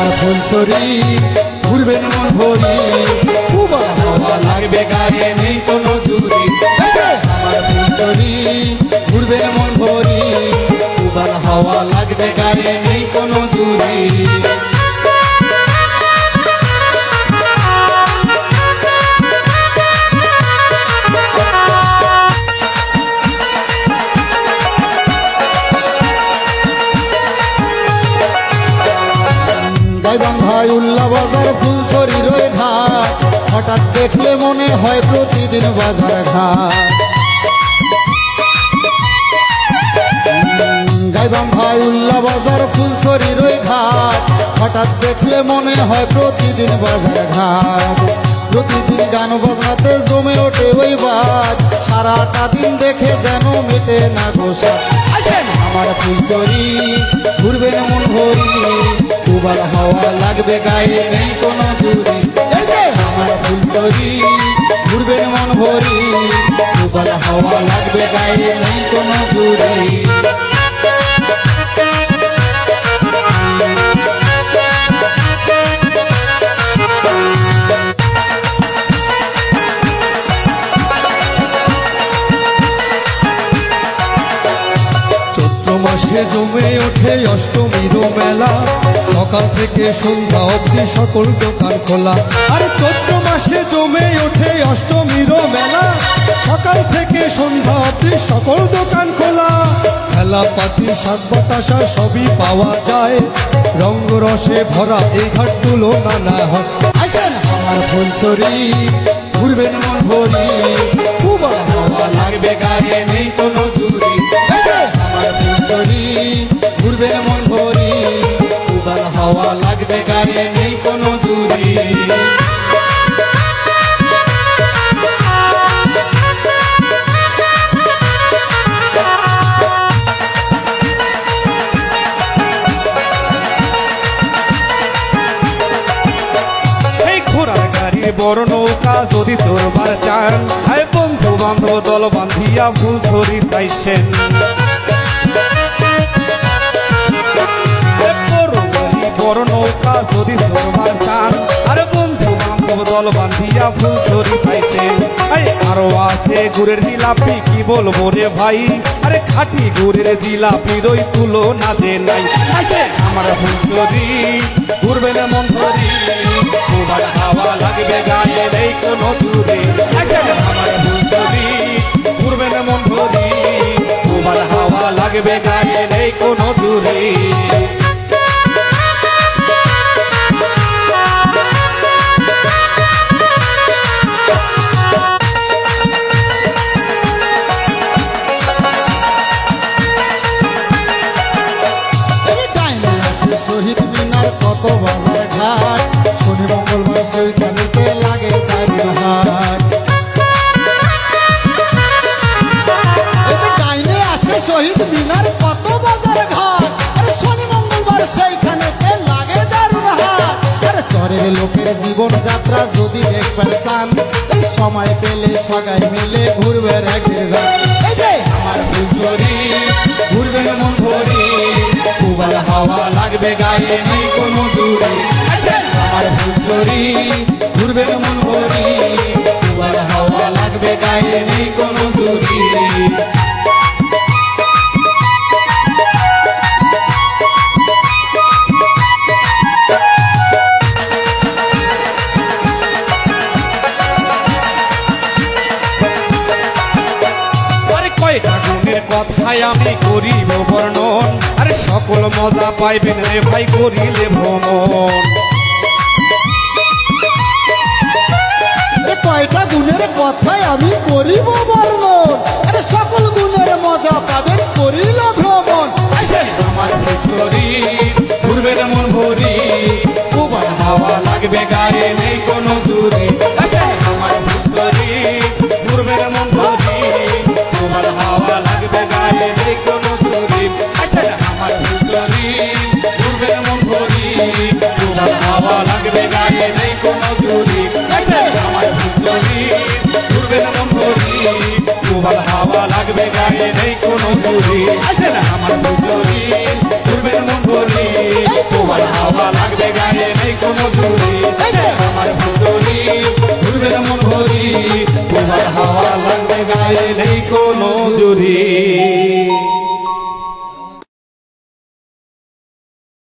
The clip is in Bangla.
আমার ফুলছড়ি ঘুরবেন মন ভরি, উবার হাওয়া লাগবে গায়ে নেই কোনো জুড়ি। আমার ফুলছড়ি ঘুরবেন মন ভরি, উবার হাওয়া লাগবে গায়ে নেই কোনো জুড়ি। গাইবান্ধায় উল্লা বাজার ফুলছড়ির ওই ঘাট, হঠাৎ দেখলে মনে হয় প্রতিদিন বাজার ঘাট। গাইবান্ধায় উল্লা বাজার ফুলছড়ির ওই ঘাট, হঠাৎ দেখলে মনে হয় প্রতিদিন বাজার ঘাট। প্রতিদিন গান বাজনাতে জমে ওঠে ওই বাজ, সারাটা দিন দেখে যেন মেটে না গোসা। আমার ফুলছড়ি ঘুরবেন মন ভরি, উবার হাওয়া লাগবে গায়ে নেই কোনো জুড়ি। আমার ফুলছড়ি ঘুরবেন মন ভরি, উবার হাওয়া লাগবে গায়ে নেই কোনো জুড়ি। মাসে জমে ওঠে অষ্টমীর মেলা, সকাল থেকে সন্ধ্যা অবধি সকল দোকান খোলা। আর চৈত্র মাসে জমে ওঠে অষ্টমীর মেলা, সকাল থেকে সন্ধ্যা অবধি সকল দোকান খোলা। খেলা পাতি শাক বাতাসা সবই পাওয়া যায়, রঙ রসে ভরা এই ঘাট তুলনা না হয়। আমার ফুলছড়ি ঘুরবেন মন ভরি, উবার হাওয়া লাগবে গায়ে নেই কোনো জুড়ি। আমার ফুলছড়ি ঘুরবেন মন ভরি, উবার হাওয়া লাগবে গায়ে নেই কোনো জুড়ি। বড় নৌকা যদি তোরবার চান, আয় বন্ধু বান্ধব দল বান্ধিয়া ফুলছড়ি তাইছেন। বড় নৌকা যদি তোরবার চান, আরে বন্ধু বান্ধব দল বান্ধিয়া ফুলছড়ি তাইছেন। আরো আছে গুড়ের জিলাপি, কি বলবো রে ভাই, আরে খাঁটি গুড়ের জিলাপির ওই তুলনা যে নাই। আমার ফুলছড়ি ঘুরবেন মন ভরি, উবার হাওয়া লাগবে গায়ে নেই কোনো জুড়ি। আমার ফুলছড়ি ঘুরবেন মন ভরি, উবার হাওয়া লাগবে গায়ে নেই কোনো জুড়ি। শহীদ মিনার কত বাজার ঘাট, শনি মঙ্গলবার সেইখানেতে লাগে চারি হাট। ডাইনে আছে শহীদ মিনার কত বাজার ঘাট, আরে শনি মঙ্গলবার সেইখানেতে লাগে দারুণ হাট। আরে চরের লোকের জীবন যাত্রা যদি দেখবেন চান, এই সময় পেলে সবাই মিলে ঘুরবে একদিন। আমার ফুলছড়ি ঘুরবেন মন ভরি, উবার হাওয়া লাগবে গায়ে নেই কোনো জুড়ি। আমার ফুলছড়ি ঘুরবেন মন ভরি, উবার হাওয়া লাগবে গায়ে নেই কোনো জুড়ি। কয়টা গুণের কথায় আমি করিব বর্ণন, আরে সকল মজা পাইবেন রে ভাই করিলে ভ্রমণ। কয়টা গুণের কথায় আমি করিব বর্ণন, আরে সকল গুণের মজা পাবেন করিলে ভ্রমণ। আমার ফুলছড়ি ঘুরবেন মন ভরি, উবার হাওয়া লাগবে গায়ে নেই কোনো জুড়ি। আমার ফুলছড়ি ঘুরবেন মন ভরি, উবার হাওয়া লাগবে গায়ে নেই কোনো জুড়ি। আমার ফুলছড়ি ঘুরবেন মন ভরি, উবার হাওয়া লাগবে গায়ে নেই কোনো জুড়ি। আমার ফুলছড়ি ঘুরবেন মন ভরি, উবার হাওয়া লাগবে গায়ে নেই কোনো জুড়ি। আমার ফুলছড়ি ঘুরবেন মন ভরি, উবার হাওয়া লাগবে গায়ে হাওয়া লাগবে গায়ে নেই কোনো জুড়ি